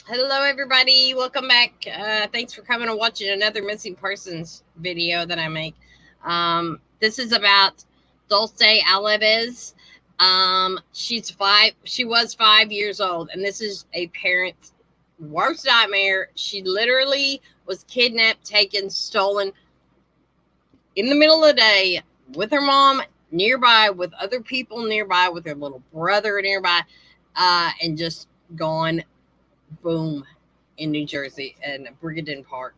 Hello, everybody. Welcome back. Thanks for coming and watching another missing persons video that I make. This is about Dulce Alavez. She's five. She was 5 years old, and this is a parent's worst nightmare. She literally was kidnapped, taken, stolen in the middle of the day with her mom nearby, with other people nearby, with her little brother nearby, and just gone boom in New Jersey and Brigaden Park.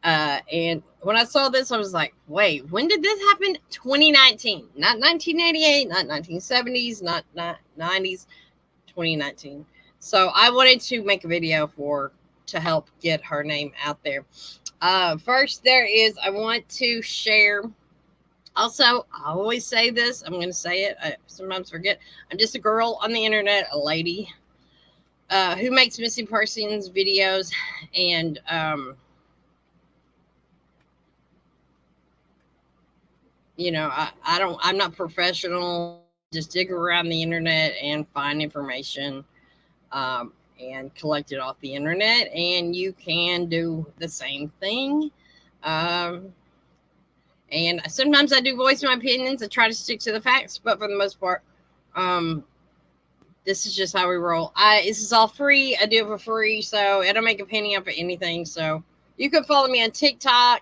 And when I saw this, I was like, wait, when did this happen? 2019, not 1988, not 1970s, not 90s, 2019. So I wanted to make a video to help get her name out there. First, I want to share. Also, I always say this. I'm going to say it. I sometimes forget. I'm just a girl on the internet, a lady who makes missing persons videos, and I'm not professional. Just dig around the internet and find information, and collect it off the internet, and you can do the same thing. um, and sometimes I do voice my opinions. I try to stick to the facts, but for the most part, um, this is just how we roll. This is all free. I do it for free, so I don't make a penny off of anything. So you can follow me on TikTok,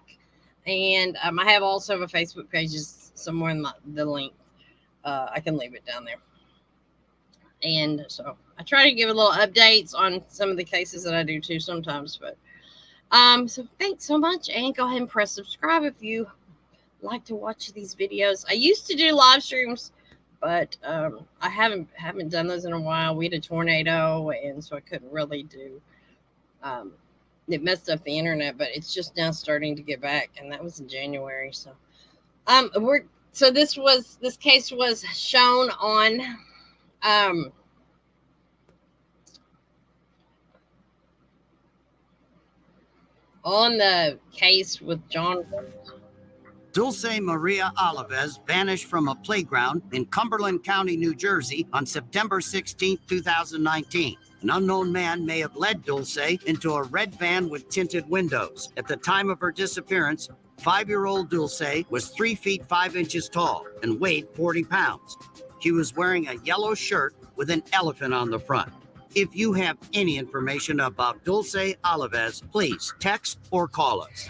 and I have also a Facebook page, just somewhere in the link. I can leave it down there. And so I try to give a little updates on some of the cases that I do too sometimes. But so thanks so much, and go ahead and press subscribe if you like to watch these videos. I used to do live streams, but I haven't done those in a while. We had a tornado, and so I couldn't really do. Um, it messed up the internet, but it's just now starting to get back, and that was in January. So this case was shown um, on the case with John. Dulce Maria Alavez vanished from a playground in Cumberland County, New Jersey on September 16, 2019. An unknown man may have led Dulce into a red van with tinted windows. At the time of her disappearance, 5-year-old Dulce was 3 feet 5 inches tall and weighed 40 pounds. She was wearing a yellow shirt with an elephant on the front. If you have any information about Dulce Alavez, please text or call us.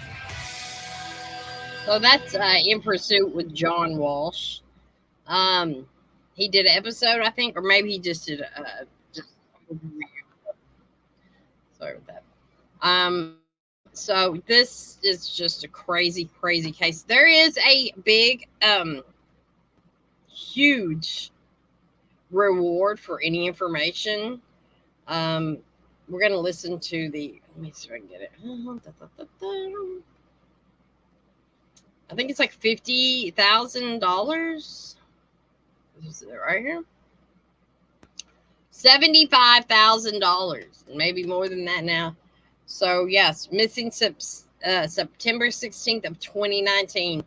So that's In Pursuit with John Walsh. He did an episode, I think, or maybe he just did just sorry with that. So this is just a crazy, crazy case. There is a big, huge reward for any information. We're gonna listen to the. Let me see if I can get it. I think it's like $50,000. Is it right here? $75,000, maybe more than that now. So yes, missing September 16th of 2019.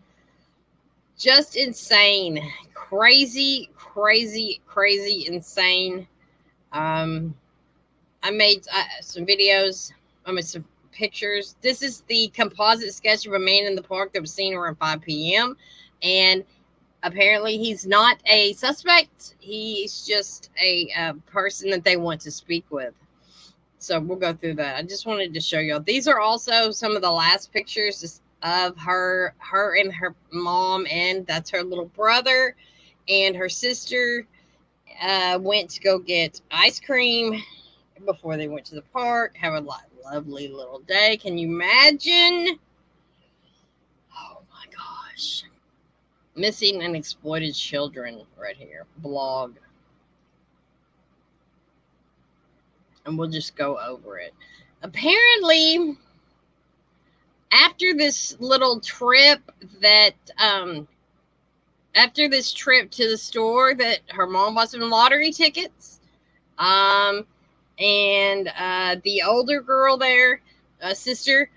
Just insane, crazy, crazy, crazy, insane. I made some videos. I made some pictures. This is the composite sketch of a man in the park that was seen around 5 p.m. And apparently he's not a suspect. He's just a person that they want to speak with. So we'll go through that. I just wanted to show y'all. These are also some of the last pictures of her and her mom, and that's her little brother and her sister went to go get ice cream before they went to the park. Have a lovely little day. Can you imagine? Oh my gosh. Missing and exploited children right here. Blog. And we'll just go over it. Apparently, after this little trip after this trip to the store, that her mom bought some lottery tickets, and the older girl there, sister,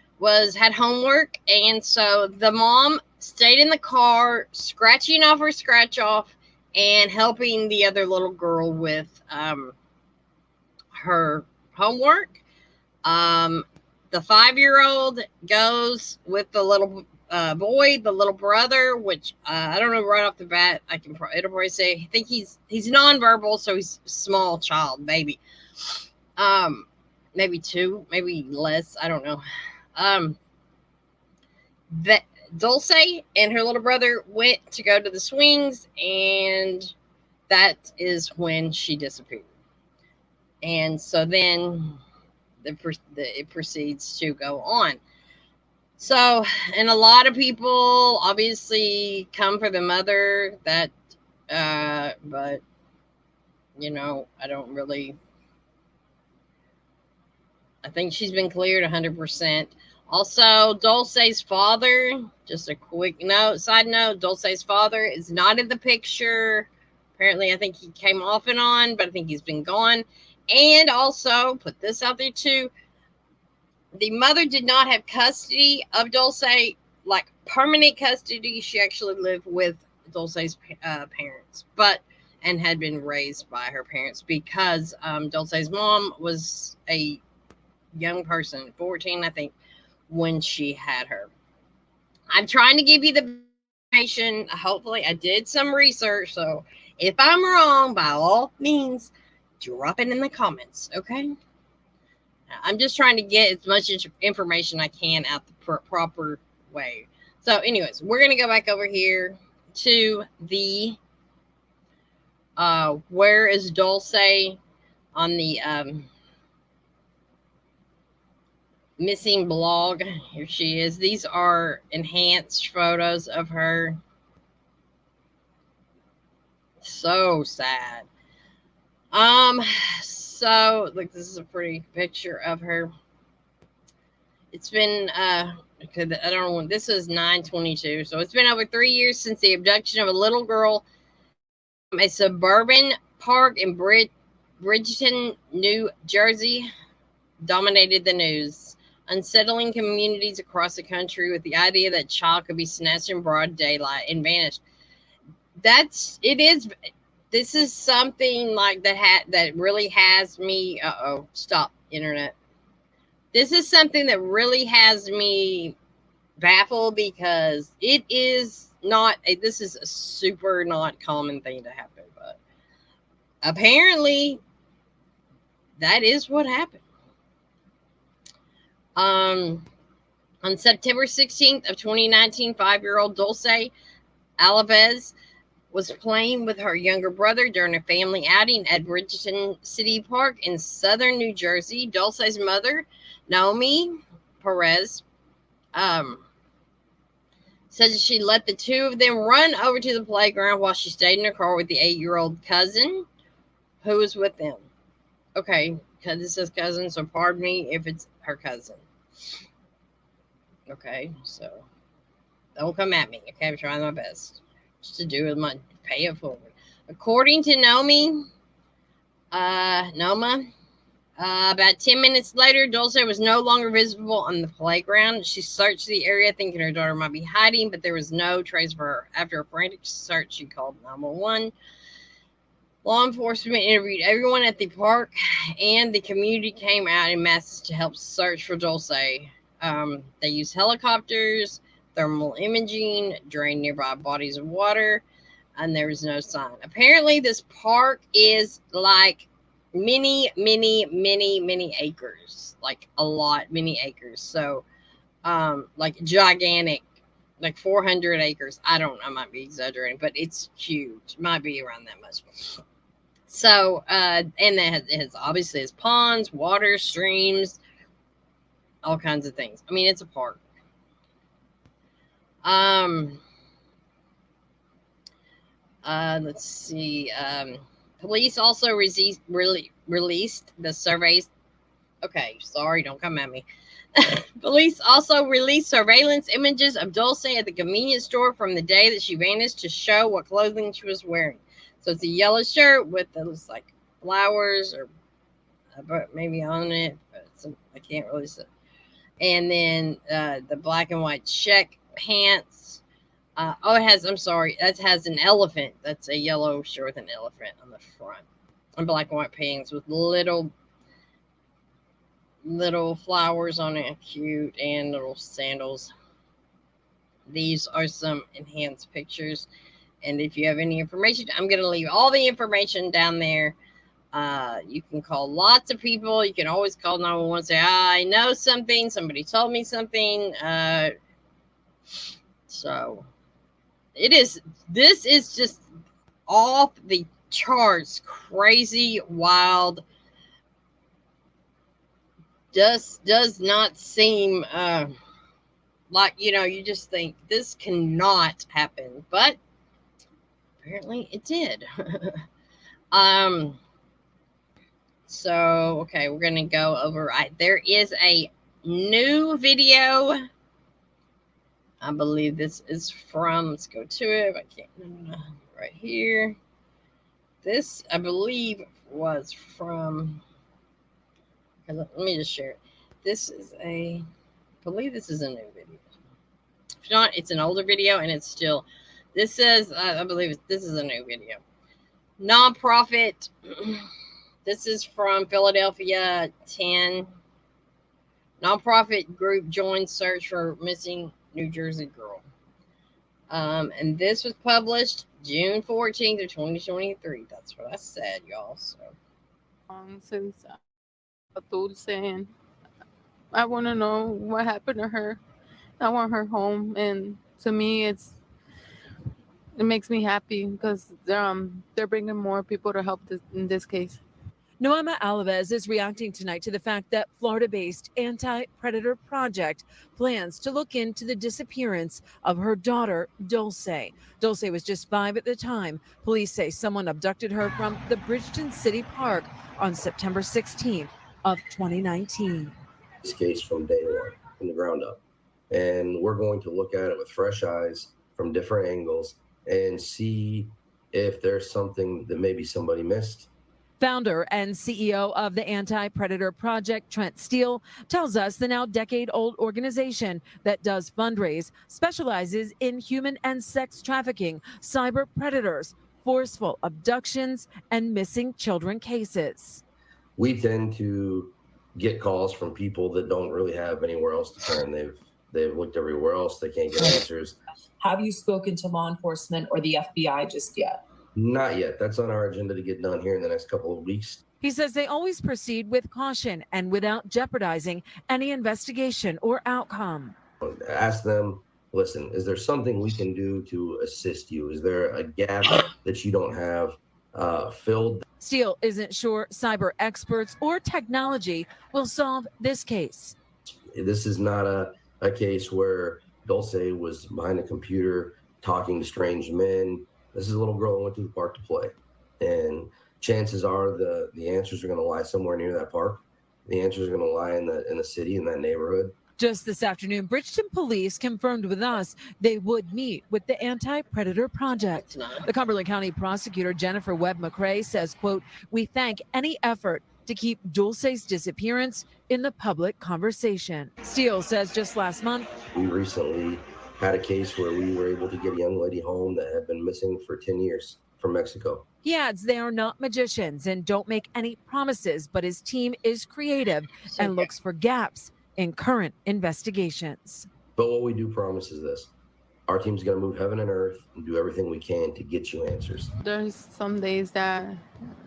had homework, and so the mom stayed in the car, scratching off her scratch off and helping the other little girl with her homework. The 5-year-old goes with the little boy, the little brother, which I don't know right off the bat. It'll probably say I think he's nonverbal, so he's a small child, baby. Maybe 2, maybe less. I don't know. That Dulce and her little brother went to go to the swings, and that is when she disappeared. And so then it proceeds to go on. So, and a lot of people obviously come for the mother. But I don't really. I think she's been cleared 100%. Also, Dulce's father, just a quick side note, Dulce's father is not in the picture. Apparently, I think he came off and on, but I think he's been gone. And also, put this out there too, the mother did not have custody of Dulce, like permanent custody. She actually lived with Dulce's parents, and had been raised by her parents because Dulce's mom was a young person, 14, I think, when she had her. I'm trying to give you the information. Hopefully, I did some research. So if I'm wrong, by all means, drop it in the comments. Okay. I'm just trying to get as much information I can out the proper way. So, anyways, we're going to go back over here to the where is Dulce on the missing blog. Here she is. These are enhanced photos of her. So sad. So look, this is a pretty picture of her. It's been I don't know, this is 9/22, so it's been over 3 years since the abduction of a little girl from a suburban park in Bridgeton, New Jersey dominated the news, unsettling communities across the country with the idea that child could be snatched in broad daylight and vanished. This is something like that really has me. Stop, internet. This is something that really has me baffled because it is not. This is a super not common thing to happen, but apparently that is what happened. On September 16th of 2019, 5-year-old Dulce Alavez was playing with her younger brother during a family outing at Bridgeton City Park in southern New Jersey. Dulce's mother, Naomi Perez, said she let the two of them run over to the playground while she stayed in her car with the 8-year-old cousin who was with them. Okay, because it says cousin, so pardon me if it's her cousin. Okay, so don't come at me. Okay, I'm trying my best just to do my pay it forward. According to Noma, about 10 minutes later, Dulce was no longer visible on the playground. She searched the area thinking her daughter might be hiding, but there was no trace of her. After a frantic search, she called 911. Law enforcement interviewed everyone at the park, and the community came out in masses to help search for Dulce. They used helicopters, thermal imaging, drained nearby bodies of water, and there was no sign. Apparently, this park is like many acres, like a lot, many acres. So, like gigantic, like 400 acres. I might be exaggerating, but it's huge. Might be around that much. So, and it has obviously has ponds, water, streams, all kinds of things. I mean, it's a park. Let's see. Police also released the surveys. Okay, sorry, don't come at me. Police also released surveillance images of Dulce at the convenience store from the day that she vanished to show what clothing she was wearing. So it's a yellow shirt with those like flowers or maybe on it. But I can't really see. And then the black and white check pants. It has, I'm sorry, that has an elephant. That's a yellow shirt with an elephant on the front. And black and white pants with little little flowers on it, cute, and little sandals. These are some enhanced pictures. And if you have any information, I'm going to leave all the information down there. You can call lots of people. You can always call 911 and say, I know something. Somebody told me something. So this is just off the charts, crazy, wild. Does not seem like, you just think this cannot happen, but apparently it did. um so okay, we're gonna go over. There is a new video. I believe this is from, let's go to it. I can't, right here. This, I believe, was from, let me just share it. I believe this is a new video. If not, it's an older video, and it's still, this says, I believe this is a new video. Nonprofit, this is from Philadelphia 10. Nonprofit group joins search for missing New Jersey girl. And this was published June 14th of 2023. That's what I said, y'all. So since Dulce, and I want to know what happened to her. I want her home, and to me, it makes me happy because they're bringing more people to help in this case. Dulce Alavez is reacting tonight to the fact that Florida-based Anti-Predator Project plans to look into the disappearance of her daughter, Dulce. Dulce was just 5 at the time. Police say someone abducted her from the Bridgeton City Park on September 16th of 2019. This case from day one, from the ground up. And we're going to look at it with fresh eyes from different angles and see if there's something that maybe somebody missed. Founder and CEO of the Anti-Predator Project, Trent Steele, tells us the now decade-old organization that does fundraise specializes in human and sex trafficking, cyber predators, forceful abductions, and missing children cases. We tend to get calls from people that don't really have anywhere else to turn. They've looked everywhere else. They can't get answers. Have you spoken to law enforcement or the FBI just yet? Not yet. That's on our agenda to get done here in the next couple of weeks. He says they always proceed with caution and without jeopardizing any investigation or outcome. Ask them, listen, is there something we can do to assist you? Is there a gap that you don't have filled? Steele isn't sure cyber experts or technology will solve this case. This is not a case where Dulce was behind a computer talking to strange men. This is a little girl who went to the park to play. And chances are the answers are going to lie somewhere near that park. The answers are going to lie in the city, in that neighborhood. Just this afternoon, Bridgeton police confirmed with us they would meet with the Anti-Predator Project. The Cumberland County prosecutor, Jennifer Webb-McCrae, says, quote, "We thank any effort to keep Dulce's disappearance in the public conversation." Steele says just last month, we recently had a case where we were able to get a young lady home that had been missing for 10 years from Mexico. He adds they are not magicians and don't make any promises, but his team is creative and looks for gaps in current investigations. But what we do promise is this: our team's going to move heaven and earth and do everything we can to get you answers. There's some days that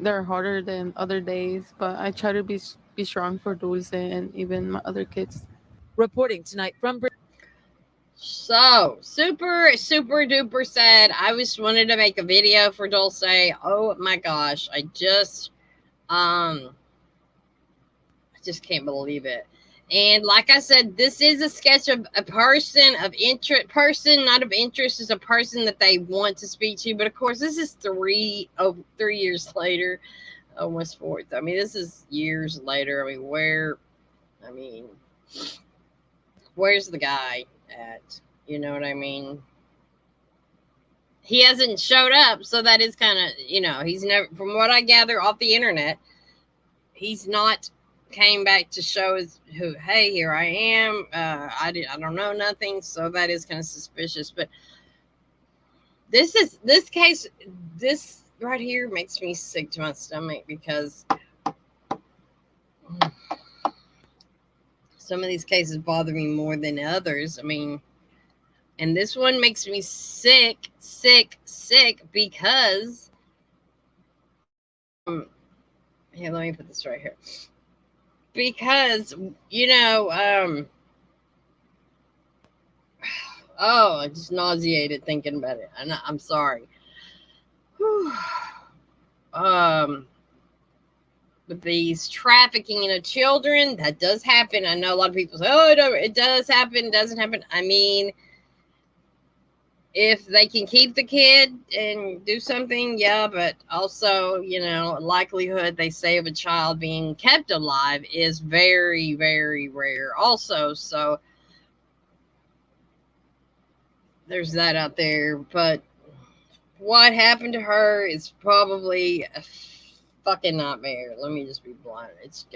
they're harder than other days, but I try to be strong for Dulce and even my other kids. Reporting tonight from so super duper sad. I just wanted to make a video for Dulce. Oh my gosh, I just can't believe it. And like I said, this is a sketch of a person of interest. Person not of interest is a person that they want to speak to. But of course, this is 3 years later, almost 4. I mean, this is years later. I mean, where's the guy at? You know what I mean? He hasn't showed up, so that is kind of, he's never, from what I gather off the internet, he's not came back to show hey, here I am. I don't know nothing, so that is kind of suspicious. But this case, this right here makes me sick to my stomach because some of these cases bother me more than others. I mean, and this one makes me sick because here, let me put this right here. Because, you know, oh, I just nauseated thinking about it. I'm sorry. Whew. With these trafficking of children, that does happen. I know a lot of people say, oh, it does happen, doesn't happen. I mean, if they can keep the kid and do something, yeah, but also, you know, likelihood they say of a child being kept alive is very, very rare also. So there's that out there. But what happened to her is probably a fucking nightmare. Let me just be blunt. It's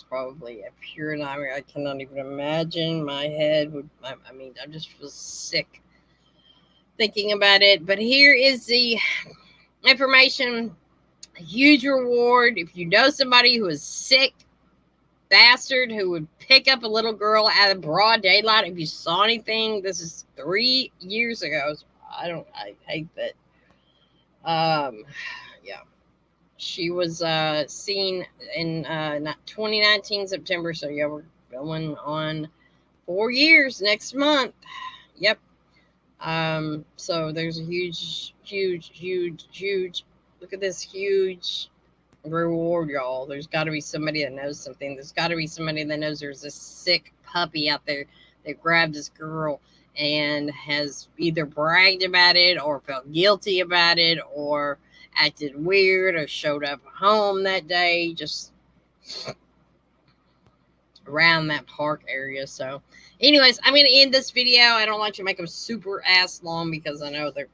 probably a pure nightmare. I cannot even imagine. My head would, I mean, I just feel sick thinking about it. But here is the information. A huge reward if you know somebody who is sick bastard who would pick up a little girl out of broad daylight. If you saw anything, this is 3 years ago. So I hate that. Yeah, she was seen in 2019 September. So yeah, we're going on 4 years next month. Yep. So there's a huge look at this huge reward, y'all. There's got to be somebody that knows something. There's got to be somebody that knows there's a sick puppy out there that grabbed this girl and has either bragged about it or felt guilty about it or acted weird or showed up home that day just around that park area. So anyways, I'm going to end this video. I don't like to make them super ass long because I know they're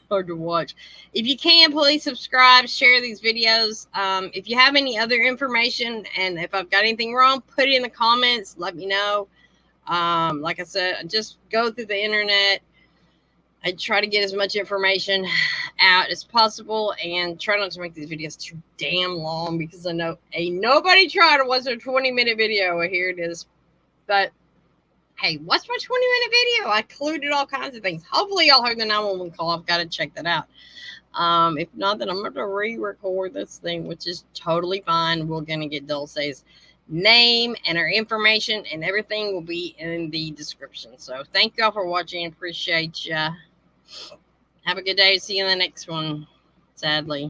hard to watch. If you can, please subscribe, share these videos. If you have any other information and if I've got anything wrong, put it in the comments. Let me know. Like I said, just go through the internet. I try to get as much information out as possible and try not to make these videos too damn long because I know ain't nobody tried to watch a 20-minute video. Here it is. But hey, what's my 20-minute video? I included all kinds of things. Hopefully y'all heard the 911 call. I've got to check that out. If not, then I'm going to re-record this thing, which is totally fine. We're going to get Dulce's name and her information and everything will be in the description. So thank y'all for watching. Appreciate ya. Have a good day. See you in the next one, sadly.